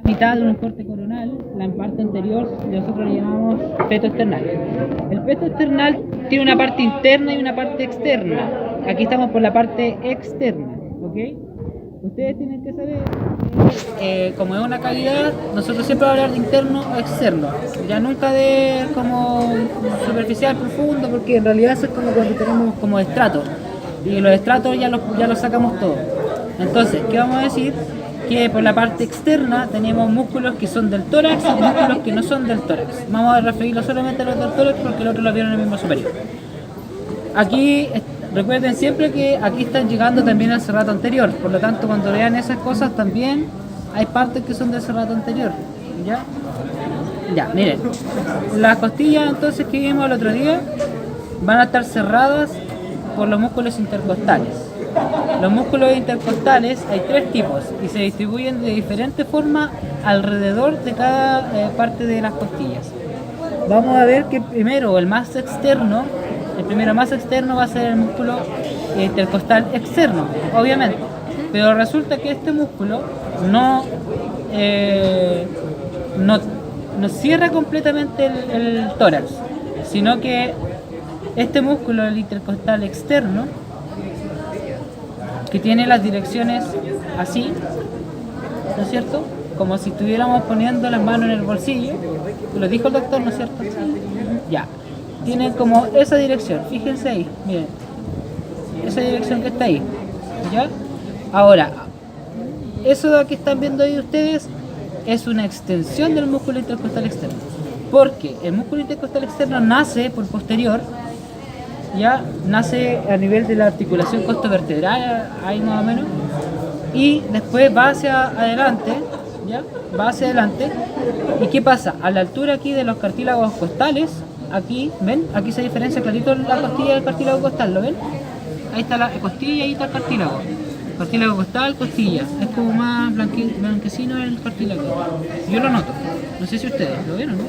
Mitad de un corte coronal, la parte anterior nosotros le llamamos peto external. El peto external tiene una parte interna y una parte externa. Aquí estamos por la parte externa, ¿ok? Ustedes tienen que saber que como es una cavidad, nosotros siempre vamos a hablar de interno o externo, ya nunca de como superficial, profundo, porque en realidad eso es como cuando tenemos como estratos, y los estratos ya los sacamos todos. Entonces, ¿qué vamos a decir? Que por la parte externa tenemos músculos que son del tórax y músculos que no son del tórax. Vamos a referirlo solamente a los del tórax porque el otro lo vieron en el mismo superior. Aquí recuerden siempre que aquí están llegando también al serrato anterior, por lo tanto cuando vean esas cosas también hay partes que son del serrato anterior. ¿Ya? Ya, miren. Las costillas entonces que vimos el otro día van a estar cerradas por los músculos intercostales. Los músculos intercostales hay tres tipos y se distribuyen de diferente forma alrededor de cada parte de las costillas. Vamos a ver que primero el primero más externo va a ser el músculo intercostal externo, obviamente. Pero resulta que este músculo no cierra completamente el tórax, sino que este músculo, el intercostal externo, que tiene las direcciones así, ¿no es cierto? Como si estuviéramos poniendo las manos en el bolsillo. Lo dijo el doctor, ¿no es cierto? Ya. Tiene como esa dirección, fíjense ahí, miren. Esa dirección que está ahí. ¿Ya? Ahora, eso que están viendo ahí ustedes es una extensión del músculo intercostal externo. Porque el músculo intercostal externo nace por posterior, ya nace a nivel de la articulación costovertebral, ahí más o menos, y después va hacia adelante, ¿ya? Va hacia adelante. ¿Y qué pasa? A la altura aquí de los cartílagos costales, aquí, ¿ven? Aquí se diferencia clarito la costilla del cartílago costal, ¿lo ven? Ahí está la costilla y ahí está el cartílago. Cartílago costal, costilla. Es como más blanquecino el cartílago. Yo lo noto. No sé si ustedes lo vieron, ¿no?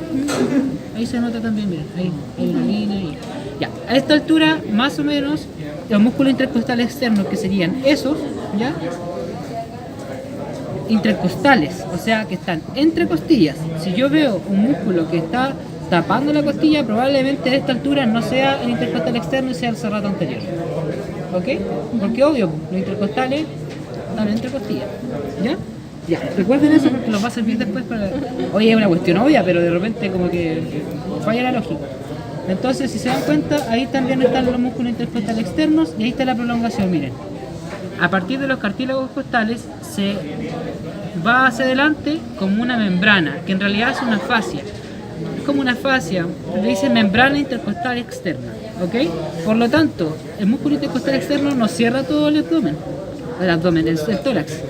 Ahí se nota también, miren. Ahí hay una línea y... Ya, a esta altura, más o menos, los músculos intercostales externos, que serían esos, ¿ya? Intercostales, o sea, que están entre costillas. Si yo veo un músculo que está tapando la costilla, probablemente a esta altura no sea el intercostal externo y sea el serrato anterior. ¿Ok? Porque obvio, los intercostales están entre costillas. ¿Ya? Ya, recuerden eso porque los va a servir después para... Oye, es una cuestión obvia, pero de repente como que falla la lógica. Entonces, si se dan cuenta, ahí también están los músculos intercostales externos y ahí está la prolongación, miren. A partir de los cartílagos costales se va hacia adelante como una membrana, que en realidad es una fascia. Es como una fascia, le dicen membrana intercostal externa, ¿ok? Por lo tanto, el músculo intercostal externo no cierra todo el abdomen, el tórax,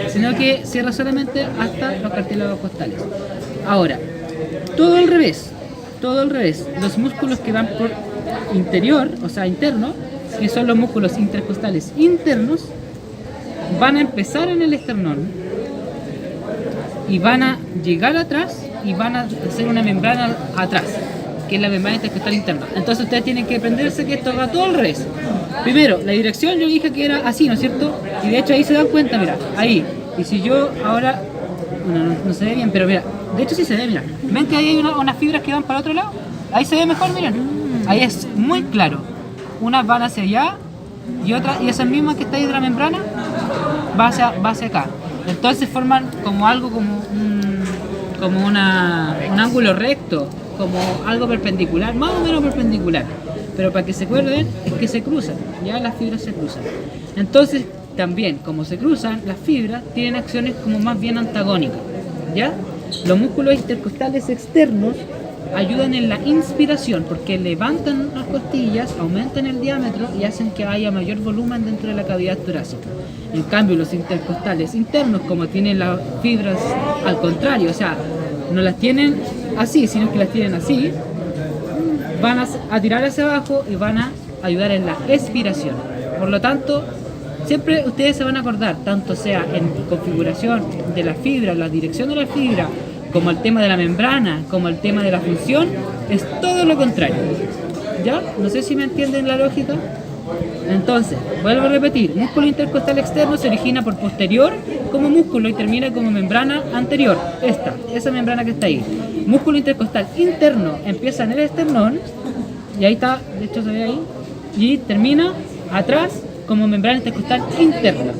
sino que cierra solamente hasta los cartílagos costales. Ahora, todo al revés, los músculos que van por interior, o sea, interno, que son los músculos intercostales internos, van a empezar en el esternón y van a llegar atrás y van a hacer una membrana atrás, que es la membrana intercostal interna. Entonces ustedes tienen que aprenderse que esto va todo al revés. Primero, la dirección yo dije que era así, ¿no es cierto? Y de hecho ahí se dan cuenta, mira, ahí. Y si yo ahora, bueno, no se ve bien, pero mira, de hecho sí se ve, mira. ¿Ven que ahí hay unas fibras que van para el otro lado? Ahí se ve mejor, miren. Ahí es muy claro. Unas van hacia allá y esas mismas que está ahí de la membrana va hacia acá. Entonces forman como algo como un ángulo recto, como algo perpendicular, más o menos perpendicular. Pero para que se acuerden es que se cruzan, ya las fibras se cruzan. Entonces también como se cruzan, las fibras tienen acciones como más bien antagónicas, ¿ya? Los músculos intercostales externos ayudan en la inspiración porque levantan las costillas, aumentan el diámetro y hacen que haya mayor volumen dentro de la cavidad torácica. En cambio, los intercostales internos, como tienen las fibras al contrario, o sea, no las tienen así, sino que las tienen así, van a tirar hacia abajo y van a ayudar en la expiración. Por lo tanto, siempre ustedes se van a acordar, tanto sea en configuración de la fibra, la dirección de la fibra, como el tema de la membrana, como el tema de la función, es todo lo contrario. ¿Ya? No sé si me entienden la lógica. Entonces, vuelvo a repetir, músculo intercostal externo se origina por posterior como músculo y termina como membrana anterior, esa membrana que está ahí. Músculo intercostal interno empieza en el esternón, y ahí está, de hecho se ve ahí, y termina atrás como membrana intercostal interna.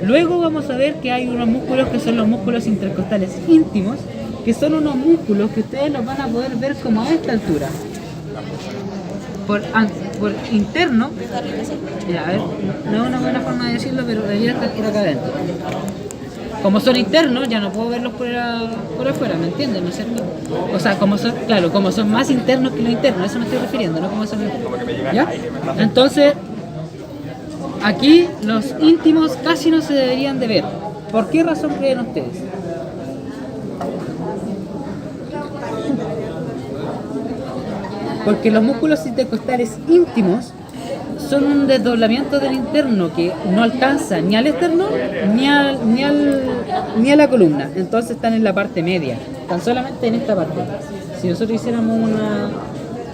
Luego vamos a ver que hay unos músculos que son los músculos intercostales íntimos, que son unos músculos que ustedes los van a poder ver como a esta altura. Por interno, ya, a ver, no es una buena forma de decirlo, pero debería estar por acá adentro. Como son internos, ya no puedo verlos por afuera, ¿me entienden? ¿No es cierto? O sea, como son más internos que los internos, a eso me estoy refiriendo, ¿no? Como son, ¿ya? Entonces, aquí los íntimos casi no se deberían de ver. ¿Por qué razón creen ustedes? Porque los músculos intercostales íntimos son un desdoblamiento del interno que no alcanza ni al esternón ni a la columna. Entonces están en la parte media, están solamente en esta parte. Si nosotros hiciéramos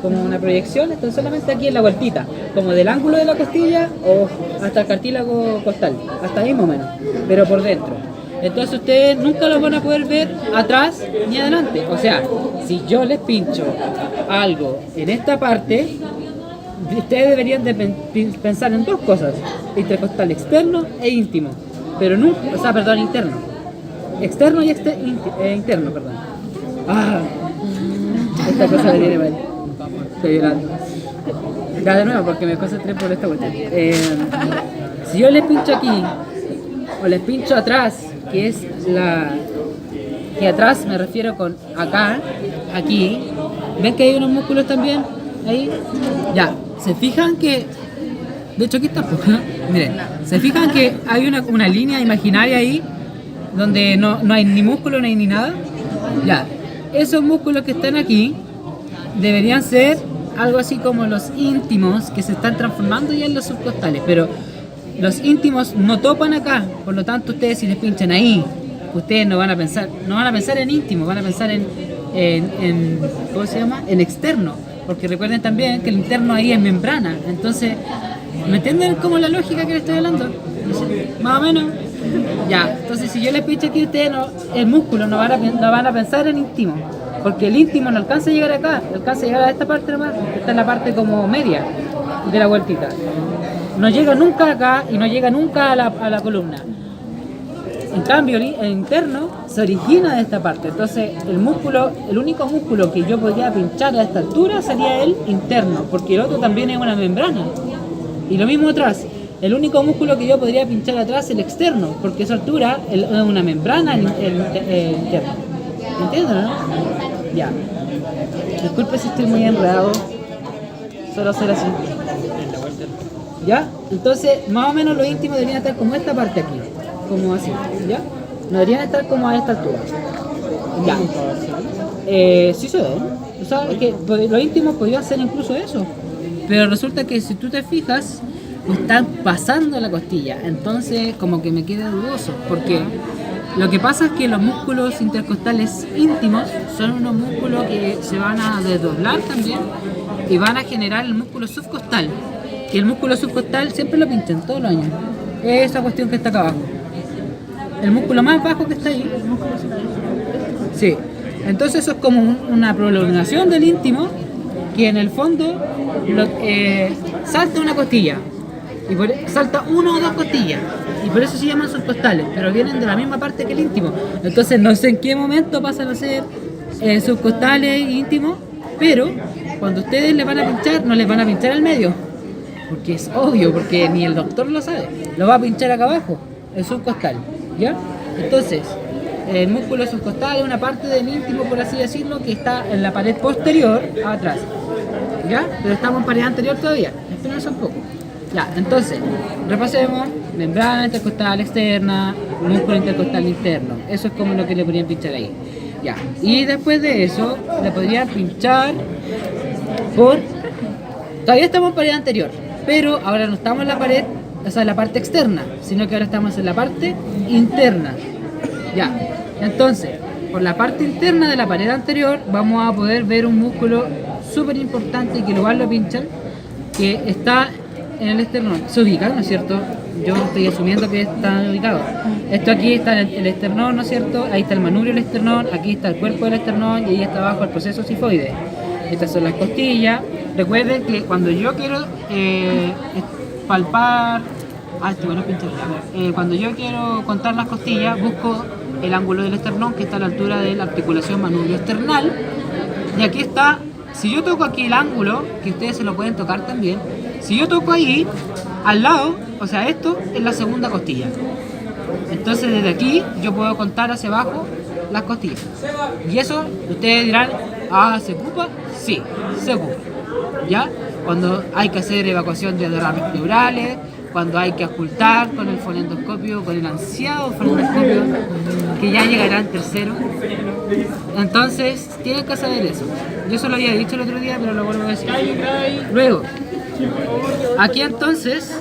como una proyección, están solamente aquí en la vueltita, como del ángulo de la costilla o hasta el cartílago costal, hasta ahí más o menos, pero por dentro. Entonces ustedes nunca los van a poder ver atrás ni adelante. O sea, si yo les pincho algo en esta parte, ustedes deberían de pensar en dos cosas: intercostal externo e íntimo, pero nunca, o sea, perdón, interno. Externo y interno, perdón. Esta cosa me viene mal. Estoy llorando. Ya de nuevo, porque me concentré por esta vuelta. Si yo les pincho aquí, o les pincho atrás, que es que atrás me refiero con acá, aquí, ¿ven que hay unos músculos también? Ahí, ya, se fijan que, de hecho aquí está, miren, se fijan que hay una línea imaginaria ahí, donde no hay ni músculo, no hay ni nada. Ya, esos músculos que están aquí, deberían ser algo así como los íntimos, que se están transformando ya en los subcostales, pero los íntimos no topan acá, por lo tanto ustedes si les pinchan ahí, ustedes no van a pensar en íntimo, van a pensar en ¿cómo se llama? En externo, porque recuerden también que el interno ahí es membrana. Entonces, ¿me entienden cómo la lógica que les estoy hablando? Más o menos. Ya, entonces si yo les pincho aquí, ustedes el músculo no van a pensar en íntimo, porque el íntimo no alcanza a llegar acá, alcanza a llegar a esta parte nomás, esta es la parte como media de la vueltita. No llega nunca acá y no llega nunca a la columna. En cambio, el interno se origina de esta parte. Entonces, el único músculo que yo podría pinchar a esta altura sería el interno, porque el otro también es una membrana. Y lo mismo atrás. El único músculo que yo podría pinchar atrás es el externo, porque a esa altura es una membrana el interno. ¿Me entienden, no? Ya. Disculpe si estoy muy enredado. Solo hacer así. ¿Ya? Entonces, más o menos los íntimos deberían estar como esta parte aquí, como así, ¿ya? No deberían estar como a esta altura. Ya. Sí se ven. O sea, que los íntimos podrían hacer incluso eso. Pero resulta que si tú te fijas, están pasando la costilla. Entonces, como que me queda dudoso. Porque lo que pasa es que los músculos intercostales íntimos son unos músculos que se van a desdoblar también y van a generar el músculo subcostal. Y el músculo subcostal siempre lo pinchan todos los años. Esa cuestión que está acá abajo. El músculo más bajo que está ahí. Sí. Entonces eso es como una prolongación del íntimo que en el fondo salta una costilla. Salta una o dos costillas. Y por eso se llaman subcostales. Pero vienen de la misma parte que el íntimo. Entonces no sé en qué momento pasan a ser subcostales e íntimos. Pero cuando ustedes les van a pinchar, no les van a pinchar al medio. Porque es obvio, porque ni el doctor lo sabe. Lo va a pinchar acá abajo, el subcostal, ¿ya? Entonces, el músculo subcostal es una parte del íntimo, por así decirlo, que está en la pared posterior atrás, ¿ya? Pero estamos en pared anterior todavía, espérense un poco. Ya, entonces, repasemos: membrana intercostal externa, músculo intercostal interno. Eso es como lo que le podrían pinchar ahí. Ya, y después de eso, le podrían pinchar todavía estamos en pared anterior, pero ahora no estamos en la pared, o sea, en la parte externa, sino que ahora estamos en la parte interna. Ya, entonces, por la parte interna de la pared anterior vamos a poder ver un músculo súper importante que igual lo pinchan, que está en el esternón. Se ubica, ¿no es cierto? yo estoy asumiendo que están ubicados. Esto aquí está el esternón, ¿no es cierto? Ahí está el manubrio del esternón, aquí está el cuerpo del esternón y ahí está abajo el proceso sifoide. Estas son las costillas. Recuerden que cuando yo quiero palpar... cuando yo quiero contar las costillas, busco el ángulo del esternón que está a la altura de la articulación manubrio esternal. Y aquí está, si yo toco aquí el ángulo, que ustedes se lo pueden tocar también, si yo toco ahí, al lado, o sea, esto es la segunda costilla. Entonces desde aquí yo puedo contar hacia abajo las costillas. Y eso, ustedes dirán, ¿se ocupa? Sí, se ocupa. ¿Ya? Cuando hay que hacer evacuación de derrames pleurales, cuando hay que ocultar con el fonendoscopio, con el ansiado fonendoscopio, que ya llegará en tercero. Entonces, tienen que saber eso. Yo eso lo había dicho el otro día, pero lo vuelvo a decir. Luego, aquí entonces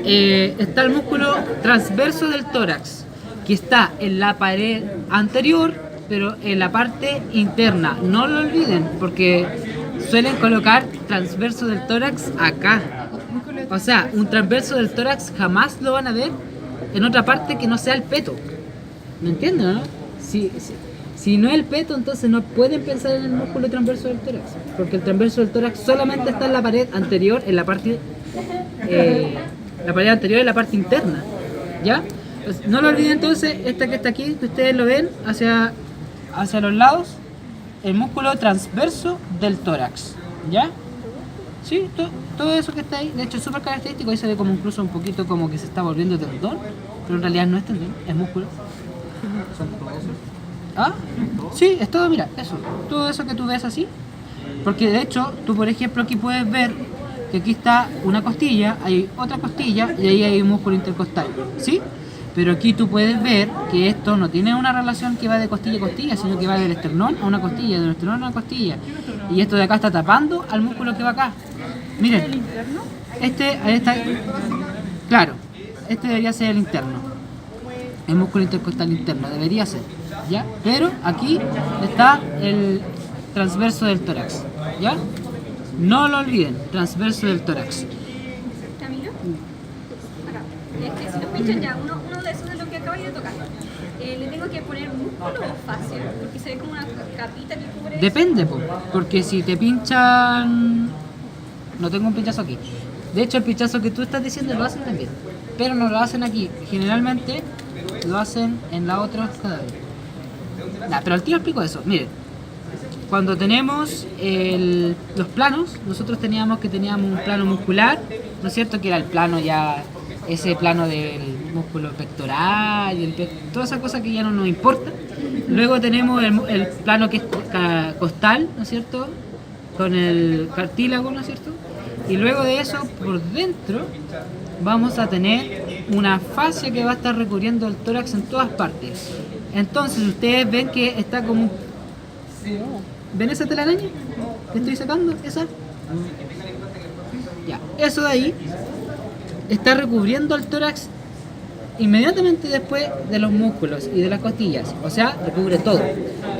está el músculo transverso del tórax, que está en la pared anterior, pero en la parte interna. No lo olviden, porque suelen colocar transverso del tórax acá. O sea, un transverso del tórax jamás lo van a ver en otra parte que no sea el peto. ¿Me entienden, no? Si no es el peto, entonces no pueden pensar en el músculo transverso del tórax, porque el transverso del tórax solamente está en la pared anterior, en la parte anterior, en la parte interna, ¿ya? Pues no lo olviden entonces, esta que está aquí, que ustedes lo ven hacia los lados, el músculo transverso del tórax, ¿ya? Sí, todo eso que está ahí, de hecho es súper característico, ahí se ve como incluso un poquito como que se está volviendo tendón, pero en realidad no es tendón, es músculo. ¿Ah? Sí, es todo, mira, eso, todo eso que tú ves así, porque de hecho, tú por ejemplo aquí puedes ver que aquí está una costilla, hay otra costilla y ahí hay un músculo intercostal, ¿sí? Pero aquí tú puedes ver que esto no tiene una relación que va de costilla a costilla, sino que va del esternón a una costilla, del esternón a una costilla. Y esto de acá está tapando al músculo que va acá. Miren, ahí está, claro, este debería ser el interno, el músculo intercostal interno, debería ser, ¿ya? Pero aquí está el transverso del tórax, ¿ya? No lo olviden, transverso del tórax. Camilo, acá. Es que si nos pinchan ya, uno de esos de lo que acabáis de tocar, ¿le tengo que poner músculo o fascia? Porque se ve como una capita que cubre. Depende, porque si te pinchan... No tengo un pinchazo aquí. De hecho, el pinchazo que tú estás diciendo lo hacen también, pero no lo hacen aquí. Generalmente lo hacen en la otra cadáver. Pero al tiro explico eso. Miren, cuando tenemos los planos, nosotros teníamos un plano muscular, ¿no es cierto? Que era el plano ya, ese plano del músculo pectoral, toda esa cosa que ya no nos importa. Luego tenemos el plano que es costal, ¿no es cierto? Con el cartílago, ¿no es cierto? Y luego de eso, por dentro, vamos a tener una fascia que va a estar recubriendo el tórax en todas partes. Entonces, ustedes ven que está como... ¿Ven esa telaraña que estoy sacando? ¿Esa? Ya, eso de ahí está recubriendo el tórax inmediatamente después de los músculos y de las costillas, o sea, recubre todo.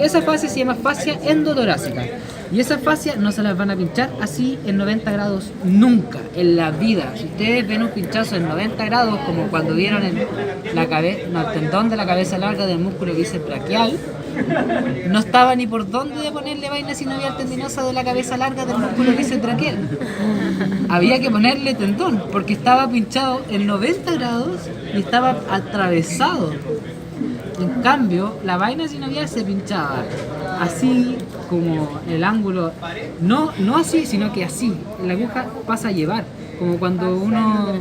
Esa fascia se llama fascia endotorácica y esa fascia no se las van a pinchar así en 90 grados nunca en la vida. Si ustedes ven un pinchazo en 90 grados, como cuando vieron el tendón de la cabeza larga del músculo bíceps-braquial, no estaba ni por dónde de ponerle vaina sinovial tendinosa de la cabeza larga del músculo bíceps-braquial. Había que ponerle tendón porque estaba pinchado en 90 grados y estaba atravesado. En cambio, la vaina sinovial se pinchaba así, como el ángulo, no así, sino que así. La aguja pasa a llevar, como cuando uno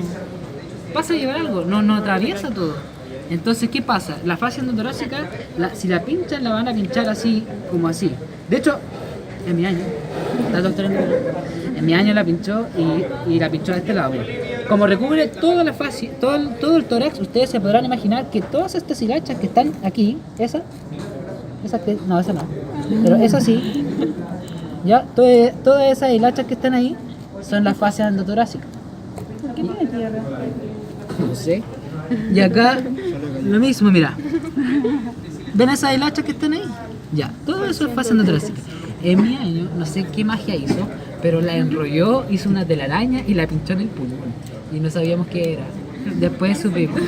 pasa a llevar algo, no atraviesa todo. Entonces, ¿qué pasa? La fascia endotorácica, si la pinchan, la van a pinchar así, como así. De hecho, en mi año, en mi año la pinchó y la pinchó de este lado. Mira. Como recubre toda la fascia, todo el tórax, ustedes se podrán imaginar que todas estas hilachas que están aquí, esa no, pero esa sí, ya, todas esas hilachas que están ahí son las fascias endotorácicas. ¿Por qué tiene tierra? No sé. Y acá, lo mismo, mira. ¿Ven esas hilachas que están ahí? Ya, todo eso es fascia endotorácica. En mi año, no sé qué magia hizo, pero la enrolló, hizo una telaraña y la pinchó en el pulmón. Y no sabíamos qué era. Después supimos.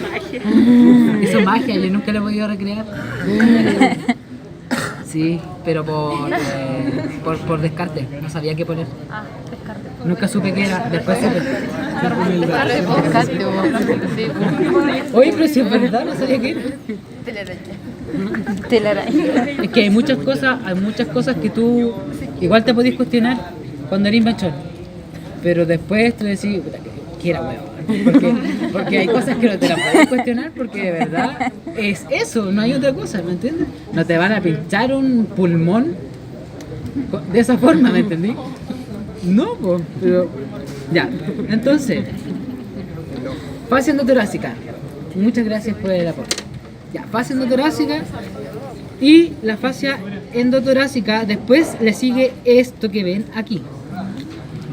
Hizo magia, yo nunca lo he podido recrear. Sí, pero por descarte, no sabía qué poner. Ah, descarte. Nunca supe qué era, después supe. Descarte, Oye, pero si es verdad, no sabía qué era. telaraña. Es que hay muchas cosas que tú igual te podés cuestionar cuando eres inventor. Pero después tú decís, puta, ¿qué era, weón? Porque hay cosas que no te las podés cuestionar porque de verdad es eso, no hay otra cosa, ¿me entiendes? No te van a pinchar un pulmón de esa forma, ¿me entendí? No, pues, pero... Ya, entonces, fascia endotorácica. Muchas gracias por el aporte. Ya, fascia endotorácica y la fascia endotorácica, después le sigue esto que ven aquí.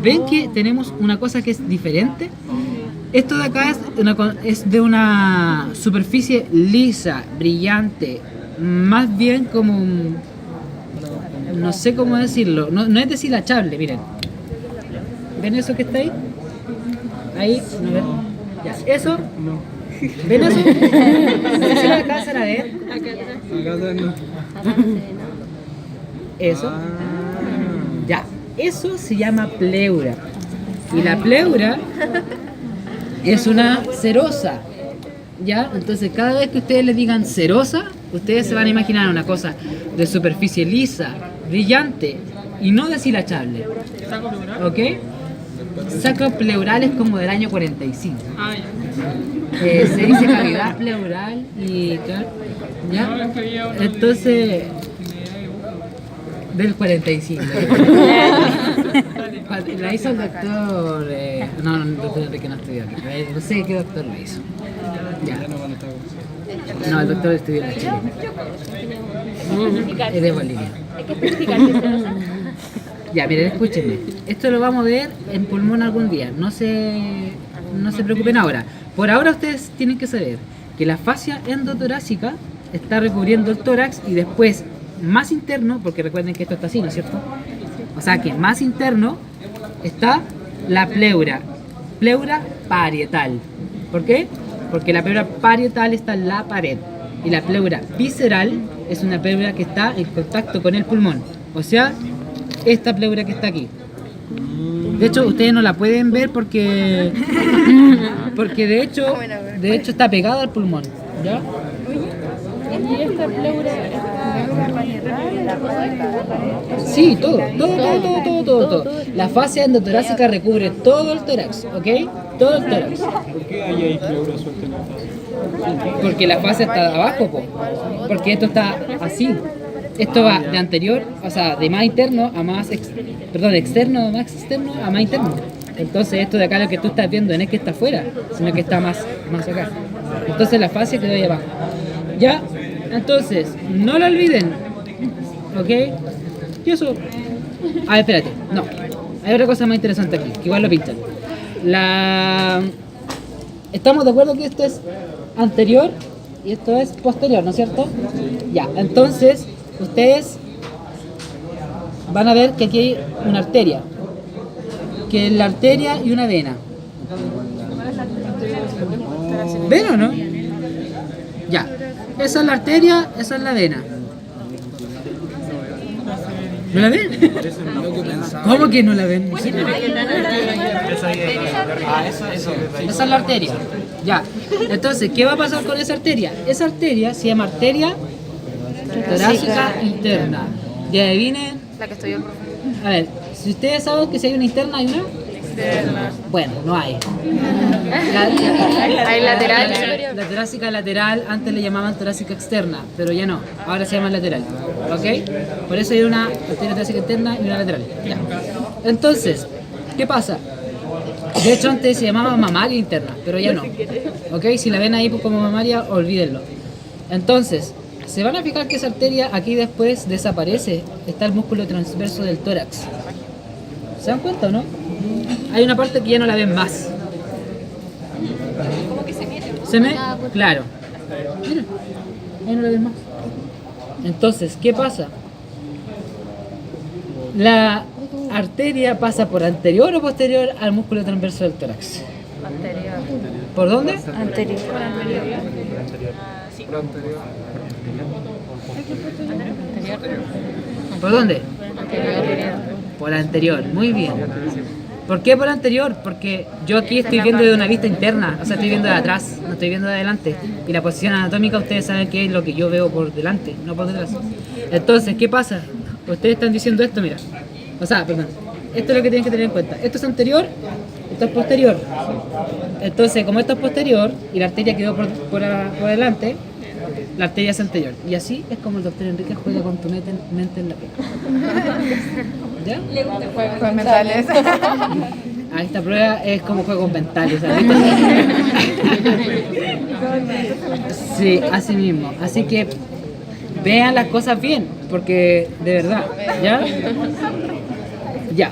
¿Ven que tenemos una cosa que es diferente? Esto de acá es de una superficie lisa, brillante, más bien como no sé cómo decirlo, no es deshilachable, miren. ¿Ven eso que está ahí? Ahí, ¿no ven? Ya, eso. ¿Ven eso? ¿No se la alcanzan a ver? Acá atrás no. Eso. Ya, eso se llama pleura. Y la pleura es una cerosa. ¿Ya? Entonces, cada vez que ustedes le digan cerosa, ustedes se van a imaginar una cosa de superficie lisa, brillante y no deshilachable. ¿Ok? Saco pleural es como del año 45. Se dice cavidad pleural y claro, ¿ya? Entonces, del 45. La hizo el doctor. No, el doctor Enrique no estudió aquí. No sé qué doctor lo hizo. Ya. No, el doctor estudió en la Chile. Es de Bolivia. Ya, miren, escúchenme. Esto lo vamos a ver en pulmón algún día. No se preocupen ahora. Por ahora ustedes tienen que saber que la fascia endotorácica está recubriendo el tórax y después, más interno, porque recuerden que esto está así, ¿no es cierto? O sea que más interno está la pleura. Pleura parietal. ¿Por qué? Porque la pleura parietal está en la pared. Y la pleura visceral es una pleura que está en contacto con el pulmón. O sea, esta pleura que está aquí. De hecho, ustedes no la pueden ver porque de hecho está pegada al pulmón. ¿Ya? ¿Y esta pleura Sí, todo. La fascia endotorácica recubre todo el tórax, ¿ok? Todo el tórax. ¿Por qué hay pleura suelta en la fascia? Porque la fascia está abajo, po. Porque esto está así. Esto va de anterior, o sea, de más interno a más externo a más externo a más interno. Entonces esto de acá lo que tú estás viendo no es que está afuera, sino que está más acá. Entonces la fascia quedó ahí abajo. ¿Ya? Entonces, no lo olviden. ¿Ok? Y eso... A ver, espérate. No. Hay otra cosa más interesante aquí, que igual lo pintan. ¿Estamos de acuerdo que esto es anterior y esto es posterior, ¿no es cierto? Ya, entonces, ustedes van a ver que aquí hay una arteria. Que es la arteria y una vena. ¿Ven o no? Ya. Esa es la arteria, esa es la vena. ¿No la ven? ¿Cómo que no la ven? Esa es la arteria. Ya. Entonces, ¿qué va a pasar con esa arteria? Esa arteria se llama arteria torácica interna. Y adivinen. La que estoy yo. A ver, si ustedes saben que si hay una interna, hay una. Bueno, no hay. Hay lateral y superior. La torácica lateral, antes le llamaban torácica externa, pero ya no, ahora se llama lateral. ¿Ok? Por eso hay una arteria torácica interna y una lateral. Ya. Entonces, ¿qué pasa? De hecho, antes se llamaba mamaria interna, pero ya no. ¿Ok? Si la ven ahí como mamaria, olvídenlo. Entonces, se van a fijar que esa arteria aquí después desaparece. Está el músculo transverso del tórax. ¿Se dan cuenta o no? Hay una parte que ya no la ven más. Como que se mete. ¿Se me? Claro. Mira, ahí no la ven más. Entonces, ¿qué pasa? La arteria pasa por anterior o posterior al músculo transverso del tórax. ¿Por dónde? Anterior. ¿Por dónde? Por anterior, muy bien. ¿Por qué por anterior? Porque yo aquí estoy viendo de una vista interna, o sea, estoy viendo de atrás, no estoy viendo de adelante. Y la posición anatómica ustedes saben que es lo que yo veo por delante, no por detrás. Entonces, ¿qué pasa? Ustedes están diciendo esto, mira. O sea, perdón. Esto es lo que tienen que tener en cuenta. Esto es anterior, esto es posterior. Entonces, como esto es posterior y la arteria quedó por delante, la arteria es anterior. Y así es como el doctor Enrique juega con tu mente en la piel. ¿Ya? Juegos mentales. Ah, esta prueba es como juegos mentales, ¿sabes? Sí, así mismo. Así que vean las cosas bien, porque de verdad, ¿ya? Ya.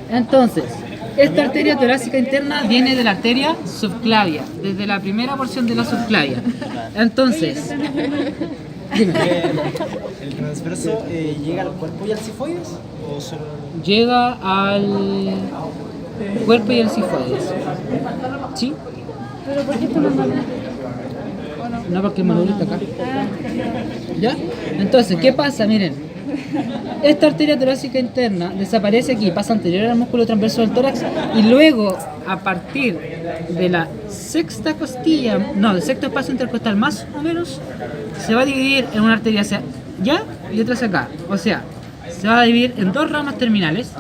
Entonces, esta arteria torácica interna viene de la arteria subclavia, desde la primera porción de la subclavia. Entonces, dime. ¿El transverso llega al cuerpo y al sifoides? ¿O solo...? Llega al cuerpo y al sifoides. ¿Sí? ¿Pero por qué está mandando? No, porque el manubrio está acá. ¿Ya? Entonces, ¿qué pasa? Miren. Esta arteria torácica interna desaparece aquí, pasa anterior al músculo transverso del tórax y luego, a partir de la sexta costilla, no, del sexto espacio intercostal más o menos, se va a dividir en una arteria hacia allá y otra hacia acá. O sea, se va a dividir en dos ramas terminales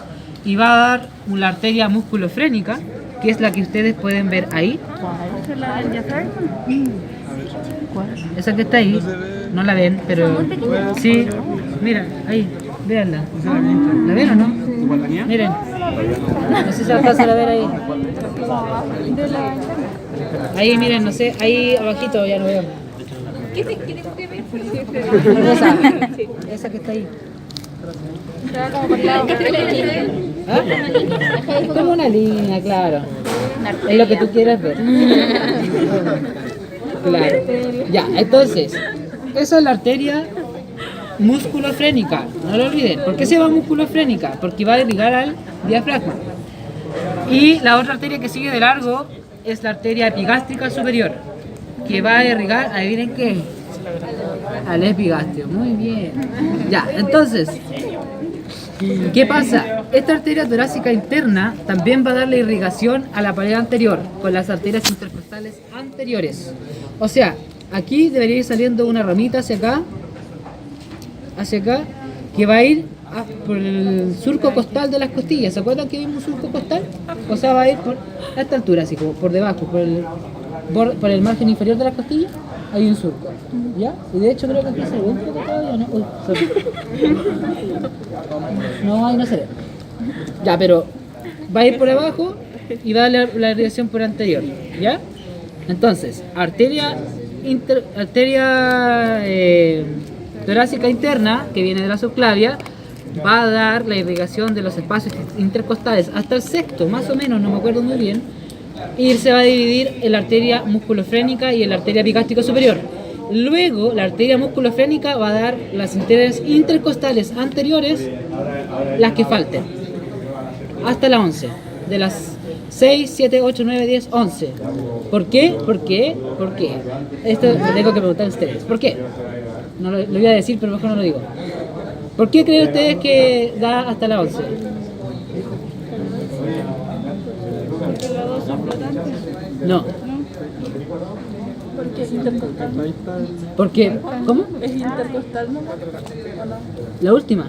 y va a dar una arteria musculofrénica, que es la que ustedes pueden ver ahí. Esa que está ahí, no la ven, pero sí, mira, ahí, véanla. ¿La ven o no? Miren, no sé si se alcanza a ver ahí. Ahí, miren, no sé, ahí abajito ya no veo. ¿Qué tengo que ver? Esa que está ahí. ¿Ah? Es como una línea, claro. Es lo que tú quieras ver. Claro. Ya, entonces, esa es la arteria musculofrénica. No lo olviden. ¿Por qué se llama musculofrénica? Porque va a irrigar al diafragma. Y la otra arteria que sigue de largo es la arteria epigástrica superior, que va a irrigar, adivinen qué, al epigastrio. Muy bien. Ya, entonces, ¿qué pasa? Esta arteria torácica interna también va a darle irrigación a la pared anterior con las arterias intercostales anteriores. O sea, aquí debería ir saliendo una ramita hacia acá, que va a ir por el surco costal de las costillas. ¿Se acuerdan que vimos un surco costal? O sea, va a ir por esta altura, así como por debajo, por el margen inferior de las costillas, hay un surco. ¿Ya? Y de hecho creo que aquí se ve un poco todavía, ¿no? Uy, sorry. No, ahí no se ve. Ya, pero va a ir por abajo y va a dar la irrigación por anterior. ¿Ya? Entonces, arteria torácica interna, que viene de la subclavia, va a dar la irrigación de los espacios intercostales hasta el sexto, más o menos, no me acuerdo muy bien, y se va a dividir en la arteria musculofrénica y en la arteria epigástica superior. Luego, la arteria musculofrénica va a dar las arterias intercostales anteriores, las que falten, hasta la 11, de las 6, 7, 8, 9, 10, 11. ¿Por qué? ¿Por qué? ¿Por qué? Esto lo tengo que preguntar a ustedes. ¿Por qué? No lo iba a decir, pero mejor no lo digo. ¿Por qué creen ustedes que da hasta la 11? Porque las dos son flotantes. No. Porque es intercostal. ¿Por qué? ¿Cómo? Es intercostal, ¿no? La última.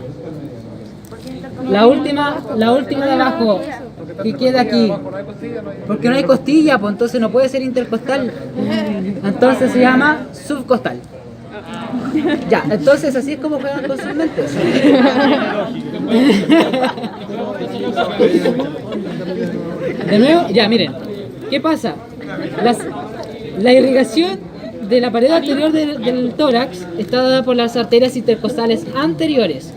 La última de abajo, que queda aquí. Porque no hay costilla, pues entonces no puede ser intercostal. Entonces se llama subcostal. Ya, entonces así es como juegan con sus mentes. De nuevo, ya miren, ¿qué pasa? La irrigación de la pared anterior del tórax está dada por las arterias intercostales anteriores,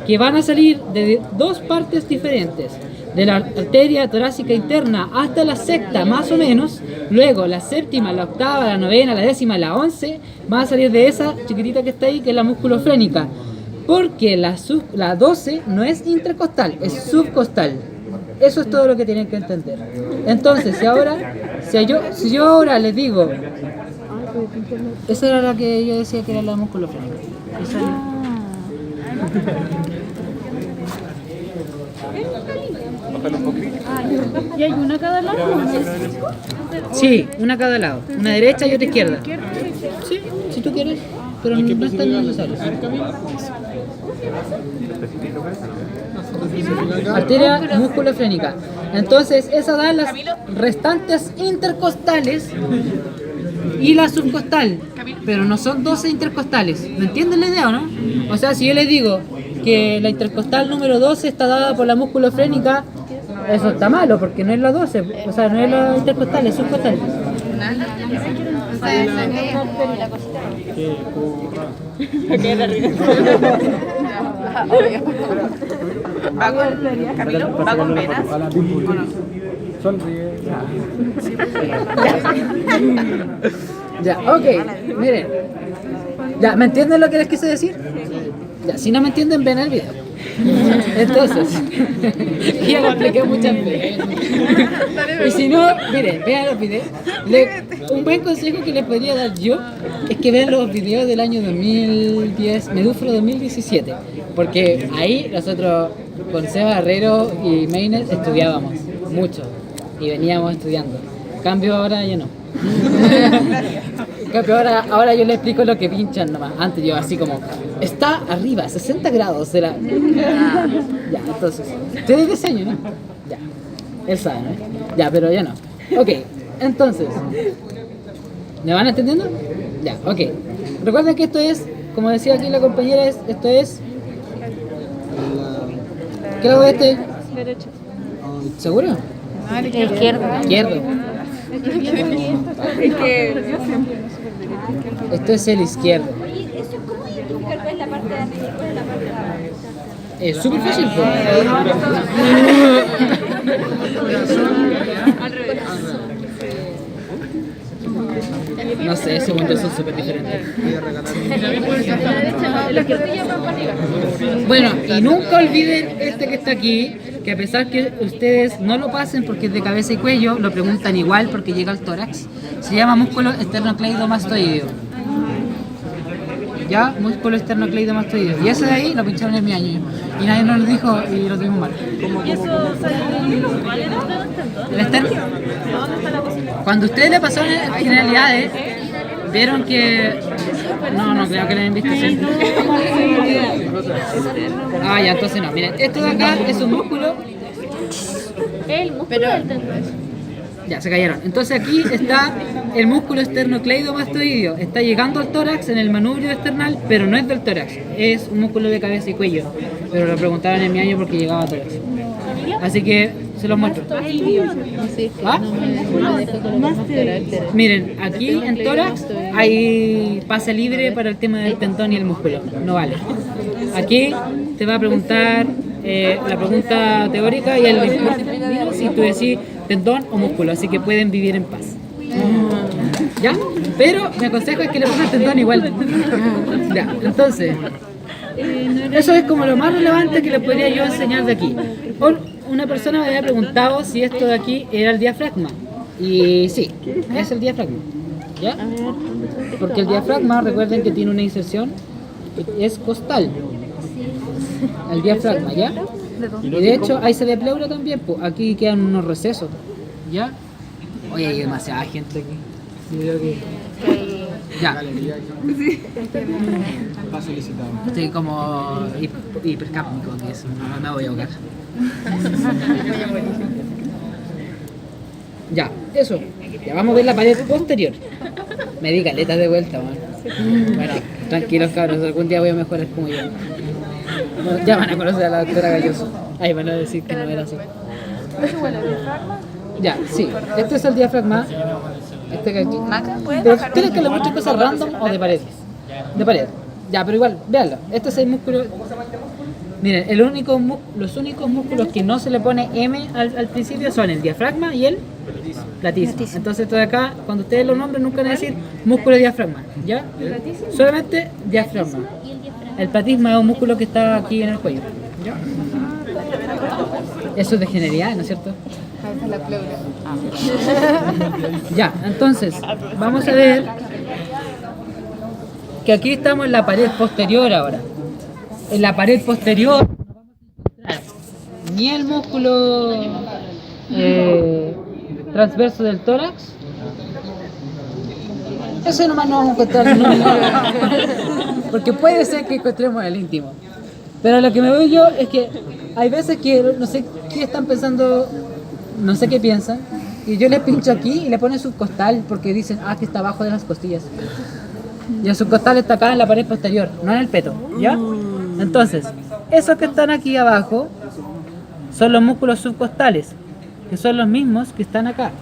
que van a salir de dos partes diferentes, de la arteria torácica interna hasta la sexta más o menos, luego la séptima, la octava, la novena, la décima, la 11, van a salir de esa chiquitita que está ahí, que es la musculofrénica, porque la 12 no es intercostal, es subcostal. Eso es todo lo que tienen que entender. Entonces, Si yo ahora les digo, esa era la que yo decía que era la músculo frénica. Esa es- ¿Y hay una cada lado? Sí, una a cada lado, una derecha y otra izquierda. Sí, si tú quieres, pero no es tan necesario. Arteria musculofrénica. Entonces, esa da las restantes intercostales y la subcostal. Pero no son 12 intercostales. ¿Me entienden la idea o no? O sea, si yo les digo que la intercostal número 12 está dada por la musculofrénica, eso está malo porque no es la 12. O sea, no es la intercostal, es subcostal. Va con venas. Sonríe. Ya, ok, miren. Ya, ¿me entienden lo que les quise decir? Ya, si no me entienden, ven el video. Entonces, ya lo expliqué muchas veces. Y si no, miren, vean los videos. Un buen consejo que les podría dar yo es que vean los videos del año 2010, Medufro 2017. Porque ahí nosotros con Seba Herrero y Meiner estudiábamos mucho y veníamos estudiando. En cambio ahora ya no. En cambio ahora yo les explico lo que pinchan nomás. Antes yo así como, está arriba, 60 grados de la... Ya, entonces, ustedes diseño, ¿no? Ya, él sabe, ¿no? Ya, pero ya no. Ok, entonces, ¿me van entendiendo? Ya, ok. Recuerden que esto es, como decía aquí la compañera, esto es... ¿Qué lado es este? Derecho. ¿Seguro? Izquierdo. Izquierdo. Es que Esto es el izquierdo. Oye, eso es como identificar cuál es la parte de arriba y cuál es la parte de abajo. Es súper fácil, pues. No sé, según yo son súper diferentes. Bueno, y nunca olviden este que está aquí, que a pesar que ustedes no lo pasen porque es de cabeza y cuello, lo preguntan igual porque llega al tórax. Se llama músculo esternocleidomastoideo. ¿Ya? Músculo esternocleidomastoideo. Y ese de ahí lo pincharon en mi año. Y nadie nos lo dijo y lo tuvimos mal. ¿Y eso sale ¿cuál era? El externo. Cuando ustedes le pasaron generalidades, vieron que... No creo que lo hayan visto así. Ah, ya, entonces no. Miren, esto de acá es un músculo. El músculo del tendón. Ya, se cayeron. Entonces aquí está el músculo esternocleidomastoideo. Está llegando al tórax en el manubrio esternal, pero no es del tórax. Es un músculo de cabeza y cuello. Pero lo preguntaron en mi año porque llegaba al tórax. Así que se los muestro. ¿Ah? Miren, aquí en tórax hay pase libre para el tema del tendón y el músculo. No vale. Aquí te va a preguntar la pregunta teórica y el si tú decís tendón o músculo, así que pueden vivir en paz. ¿Ya? Pero mi consejo es que le pongan tendón igual. Ya, entonces, eso es como lo más relevante que les podría yo enseñar de aquí. Una persona me había preguntado si esto de aquí era el diafragma. Y sí, es el diafragma. ¿Ya? Porque el diafragma, recuerden que tiene una inserción, es costal. El diafragma, ¿ya? Y de hecho, ahí se ve pleura también, pues aquí quedan unos recesos. ¿Ya? Oye, hay demasiada gente aquí. Yo creo que... Ya. Estoy como hipercápnico, que eso, no me voy a ahogar. Ya, eso. Ya vamos a ver la pared posterior. Me di caletas de vuelta, man. Bueno, tranquilos cabros, algún día voy a mejorar como yo. Bueno, ya van a conocer a la doctora Galloso. Ahí van a decir que no era así. Ya, sí. Este es el diafragma. Este que aquí. Pero ¿quieres que le muestre cosas random o de paredes? De pared. Ya, pero igual, véanlo. Este es el músculo. Miren, los únicos músculos que no se le pone M al principio son el diafragma y el platísimo. Entonces esto de acá, cuando ustedes lo nombren, nunca van a decir músculo diafragma, ¿ya? Solamente diafragma. El platismo es un músculo que está aquí en el cuello, ¿ya? Eso es de genialidad, ¿no es cierto? Esa es la pleura. Ya, entonces, vamos a ver que aquí estamos en la pared posterior ahora. En la pared posterior no vamos a encontrar ni el músculo transverso del tórax. Eso nomás no vamos a encontrar nunca. Porque puede ser que encontremos el íntimo. Pero lo que me veo yo es que hay veces que no sé qué están pensando, no sé qué piensan, y yo les pincho aquí y le ponen subcostal porque dicen, que está abajo de las costillas. Y el subcostal está acá en la pared posterior, no en el peto, ¿ya? Entonces, esos que están aquí abajo son los músculos subcostales, que son los mismos que están acá.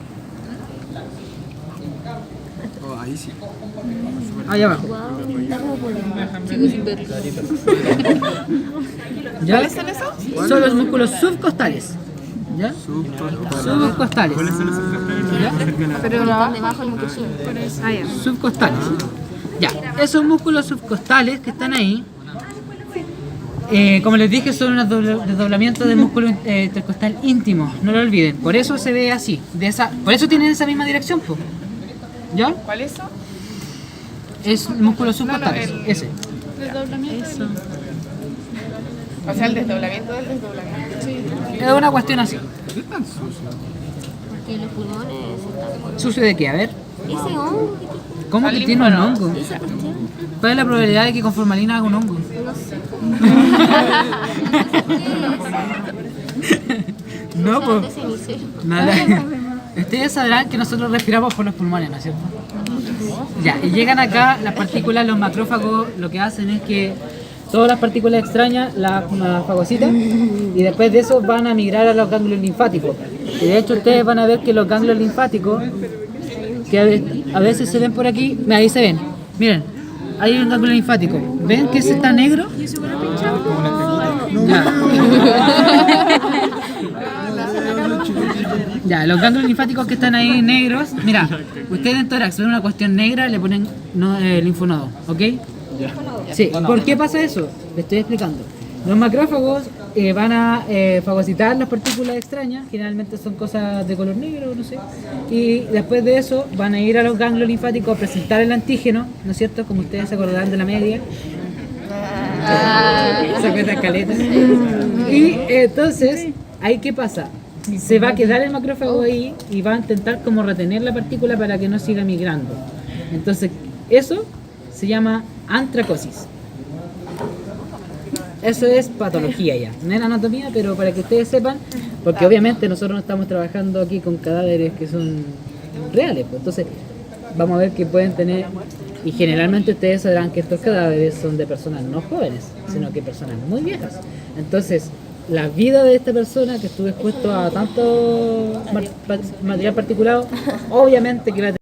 Ahí sí. Ahí abajo. ¿Ya? ¿Cuáles son esos? Son los músculos subcostales. ¿Ya? Subcostales. ¿Cuáles son esos ¿Ya? Pero Debajo del músculo. Subcostales. Ya, esos músculos subcostales que están ahí, como les dije, son unos desdoblamientos del músculo intercostal íntimo, no lo olviden. Por eso se ve así, por eso tienen esa misma dirección, po. ¿Ya? ¿cuál es eso? Es músculo subcostales, No, ese. Eso. O sea, el desdoblamiento del desdoblamiento. Sí. Es una cuestión así. Porque los pulmones están... ¿Sucio de qué? A ver. Ese hongo ¿Cómo que tiene un hongo? esa cuestión. ¿Cuál es la probabilidad de que con formalina haga un hongo? No sé. No, pues. De cenicero. Nada. Ustedes sabrán que nosotros respiramos por los pulmones, ¿no es cierto? Ya, y llegan acá las partículas, los macrófagos lo que hacen es que todas las partículas extrañas las fagocitan y después de eso van a migrar a los ganglios linfáticos. Y de hecho ustedes van a ver que los ganglios linfáticos, que a veces se ven por aquí, mira, ahí se ven, miren, hay un ganglio linfático, ¿ven que ese está negro? Ya. Ya, los ganglios linfáticos que están ahí negros, mira, ustedes en tórax ven una cuestión negra, le ponen linfonodo, ¿ok? Sí, ¿por qué pasa eso? Le estoy explicando. Los macrófagos van a fagocitar las partículas extrañas, generalmente son cosas de color negro, no sé, y después de eso van a ir a los ganglios linfáticos a presentar el antígeno, ¿no es cierto? Como ustedes se acordarán de la media. Se acuerdan caleta. Y entonces, ¿ahí qué pasa? Se va a quedar el macrófago ahí y va a intentar como retener la partícula para que no siga migrando. Entonces, eso se llama antracosis. Eso es patología ya, no es anatomía, pero para que ustedes sepan, porque obviamente nosotros no estamos trabajando aquí con cadáveres que son reales, pues. Entonces vamos a ver que pueden tener, y generalmente ustedes sabrán que estos cadáveres son de personas no jóvenes, sino que personas muy viejas. Entonces, la vida de esta persona que estuvo expuesto a tanto material particulado, obviamente que la